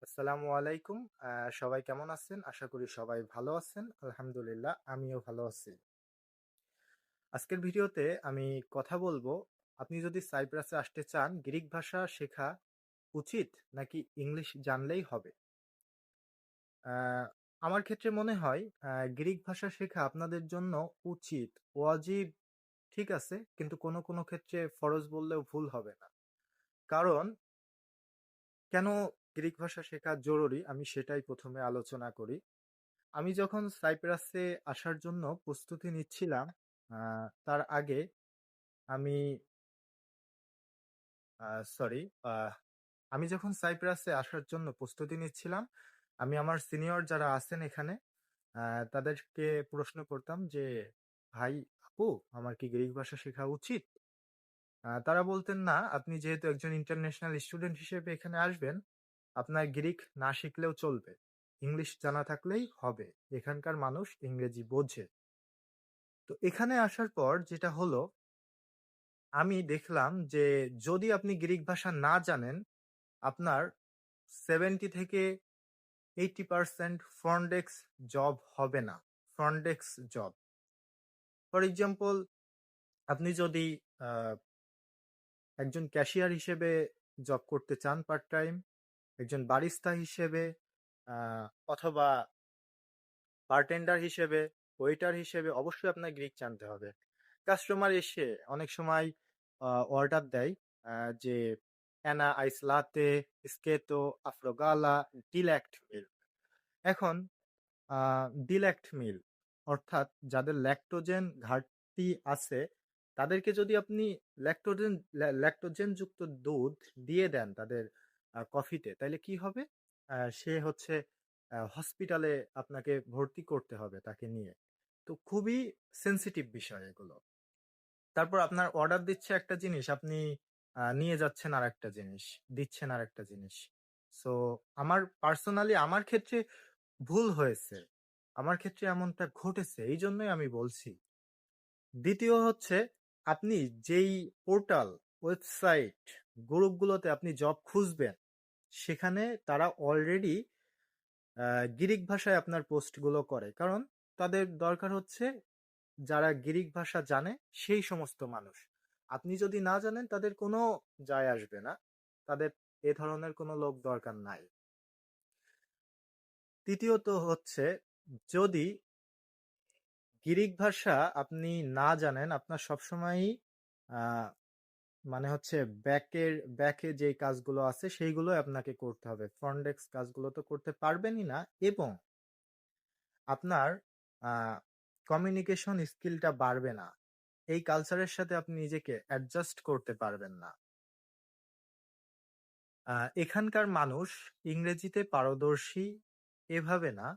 আসসালামু আলাইকুম। সবাই কেমন আছেন? আশা করি সবাই ভালো আছেন। আলহামদুলিল্লাহ, আমিও ভালো আছি। আজকের ভিডিওতে আমি কথা বলবো, আপনি যদি সাইপ্রাসে আসতে চান, গ্রিক ভাষা শেখা উচিত নাকি ইংলিশ জানলেই হবে? আ আমার ক্ষেত্রে মনে হয় গ্রিক ভাষা শেখা আপনাদের জন্য উচিত, ওয়াজিব ঠিক আছে, কিন্তু কোনো ক্ষেত্রে ফরজ বললেও ভুল হবে না। কারণ কেন গ্রিক ভাষা শেখা জরুরি আমি সেটাই ১ম এ আলোচনা করি। আমি যখন সাইপ্রাসে আসার জন্য প্রস্তুতি নিচ্ছিলাম, তার আগে আমি আ সরি, আ আমি যখন সাইপ্রাসে আসার জন্য প্রস্তুতি নিচ্ছিলাম, আমি আমার সিনিয়র যারা আছেন এখানে, আ তাদেরকে প্রশ্ন করতাম যে, "ভাই, আপু, আমার কি গ্রিক ভাষা শেখা উচিত?" তারা বলতেন, "না, আপনি যেহেতু একজন ইন্টারন্যাশনাল স্টুডেন্ট হিসেবে এখানে আসবেন, আপনার গ্রিক না শিখলেও চলবে। ইংলিশ জানা থাকলেই হবে। এখানকার মানুষ ইংরেজি বোঝে।" তো এখানে আসার পর যেটা হলো, আমি দেখলাম যে যদি আপনি গ্রিক ভাষা না জানেন, আপনার 70 থেকে 80% ফ্রন্ট ডেস্ক জব হবে না। Front desk job. For example, আপনি যদি আ একজন ক্যাশিয়ার হিসেবে জব করতে চান পার্ট টাইম, একজন বারিস্তা হিসেবে, আ অথবা বারটেন্ডার হিসেবে, ওয়েটার হিসেবে অবশ্যই আপনার গ্রিক জানতে হবে। কাস্টমার এসে অনেক সময় অর্ডার দেয় আ যে "অ্যানা আইস লাতে, স্কেতো, আফ্রোগালা, ডিল্যাক্ট মিল্ক।" এখন আ ডিল্যাক্ট মিল্ক অর্থাৎ যাদের ল্যাকটোজেন ঘাটতি আছে, তাদেরকে যদি আপনি ল্যাকটোজেন যুক্ত দুধ দিয়ে দেন তাদের কফিতে, তাইলে কি হবে? সে হচ্ছে হসপিটালে আপনাকে ভর্তি করতে হবে তাকে নিয়ে। তো খুবই সেনসিটিভ বিষয় এগুলো। তারপর আপনার অর্ডার দিচ্ছে একটা জিনিস, আপনি নিয়ে যাচ্ছেন আরেকটা জিনিস, দিচ্ছেন আরেকটা জিনিস। সো পার্সোনালি আমার ক্ষেত্রে ভুল হয়েছে। আমার ক্ষেত্রে এমনটা ঘটেছে। এইজন্যই আমি বলছি। দ্বিতীয় হচ্ছে, আপনি যেই পোর্টাল, ওয়েবসাইট, গ্রুপগুলোতে আপনি জব খুঁজবেন, সেখানে তারা অলরেডি গ্রিক ভাষায় আপনার পোস্টগুলো করে। কারণ তাদের দরকার হচ্ছে যারা গ্রিক ভাষা জানে সেই সমস্ত মানুষ। আপনি যদি না জানেন তাদের কোনো যায় আসবে না। তাদের এ ধরনের কোনো লোক দরকার নাই। তৃতীয়ত হচ্ছে, যদি গ্রিক ভাষা আপনি না জানেন, আপনার সবসময়ই আ মানে হচ্ছে ব্যাকে যেই কাজগুলো আছে সেইগুলোই আপনাকে করতে হবে। ফ্রন্ট ডেস্ক কাজগুলো তো করতে পারবেনই না, এবং আপনার আ কমিউনিকেশন স্কিলটা বাড়বে না। এই কালচারের সাথে আপনি নিজেকে অ্যাডজাস্ট করতে পারবেন না। আ এখানকার মানুষ ইংরেজিতে পারদর্শী এভাবে না,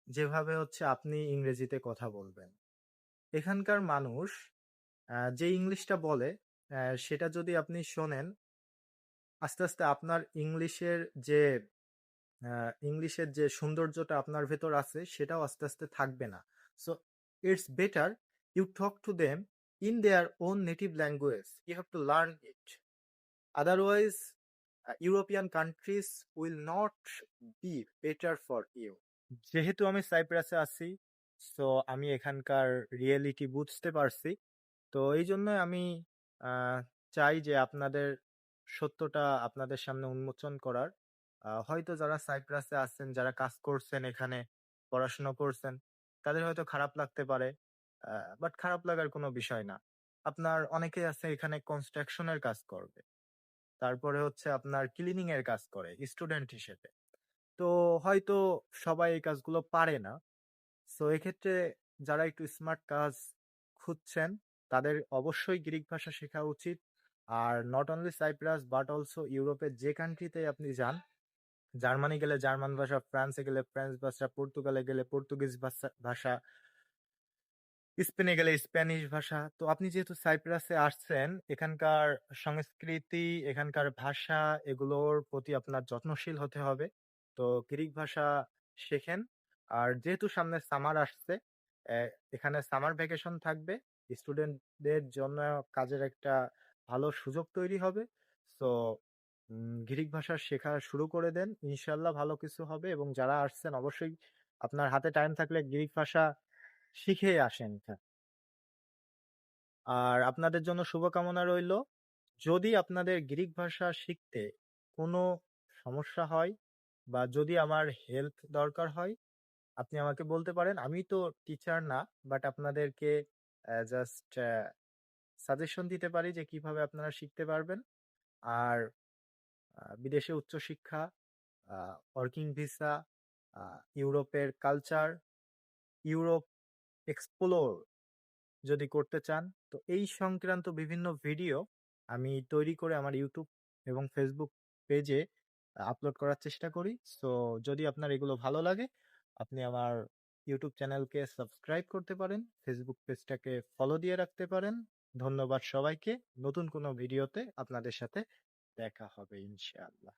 যেভাবে হচ্ছে আপনি ইংরেজিতে কথা বলবেন। এখানকার মানুষ যে ইংলিশটা বলে, সেটা যদি আপনি শোনেন, আস্তে আপনার যে ইংলিশের যে সৌন্দর্যটা আপনার ভেতর আছে সেটাও আস্তে থাকবে না। So it's better you talk to them in their own native language. You have to learn it. Otherwise European countries will not be better for you. যেহেতু আমি সাইপ্রাসে আছি, সো আমি এখানকার রিয়েলিটি বুঝতে পারছি। তো এই জন্য আমি আহ, চাই যে আপনাদের সত্যটা আপনাদের সামনে উন্মোচন করার। হয়তো যারা সাইপ্রাসে আছেন, যারা কাজ করছেন এখানে, পড়াশোনা করছেন, তাদের হয়তো খারাপ লাগতে পারে, বাট খারাপ লাগার কোনো বিষয় না। আপনার অনেকেই আছে এখানে কনস্ট্রাকশনের কাজ করবে, তারপরে হচ্ছে আপনার ক্লিনিং এর কাজ করে স্টুডেন্ট হিসেবে। তো হয়তো সবাই এই কাজগুলো পারে না। সো এক্ষেত্রে যারা একটু স্মার্ট কাজ খুঁজছেন, তাদের অবশ্যই গ্রিক ভাষা শেখা উচিত। আর not only Cyprus but also ইউরোপের যে কান্ট্রিতে আপনি যান, জার্মানি গেলে জার্মান ভাষা, ফ্রান্সে গেলে ফ্রেঞ্চ ভাষা, পর্তুগালে গেলে পর্তুগিজ ভাষা, স্পেনে গেলে স্প্যানিশ ভাষা। তো আপনি যেহেতু সাইপ্রাসে আসছেন, এখানকার সংস্কৃতি, এখানকার ভাষা, এগুলোর প্রতি আপনার যত্নশীল হতে হবে। তো গ্রিক ভাষা শেখেন। আর যেহেতু সামনে সামার আসছে, এখানে সামার ভ্যাকেশন থাকবে, স্টুডেন্টদের জন্য কাজের একটা ভালো সুযোগ তৈরি হবে। সো গ্রিক ভাষা শেখা শুরু করে দেন। ইনশাআল্লাহ ভালো কিছু হবে এবং যারা আসছেন অবশ্যই আপনার হাতে টাইম থাকলে গ্রিক ভাষা শিখেই আসেন। আর আপনাদের জন্য শুভকামনা রইলো। যদি আপনাদের গ্রিক ভাষা শিখতে কোনো সমস্যা হয় বা যদি আমার হেল্প দরকার হয়, আপনি আমাকে বলতে পারেন। আমি তো টিচার না, বাট আপনাদেরকে জাস্ট সাজেশন দিতে পারি যে কিভাবে আপনারা শিখতে পারবেন। আর বিদেশে উচ্চশিক্ষা, ওয়ার্কিং ভিসা, ইউরোপের কালচার, ইউরোপ এক্সপ্লোর যদি করতে চান, তো এই সংক্রান্ত বিভিন্ন ভিডিও আমি তৈরি করে আমার ইউটিউব এবং ফেসবুক পেজে আপলোড করার চেষ্টা করি। সো যদি আপনার এগুলো ভালো লাগে, আপনি আমার ইউটিউব চ্যানেলকে সাবস্ক্রাইব করতে পারেন, ফেসবুক পেজটাকে ফলো দিয়ে রাখতে পারেন। ধন্যবাদ সবাইকে। নতুন কোনো ভিডিওতে আপনাদের সাথে দেখা হবে ইনশাআল্লাহ।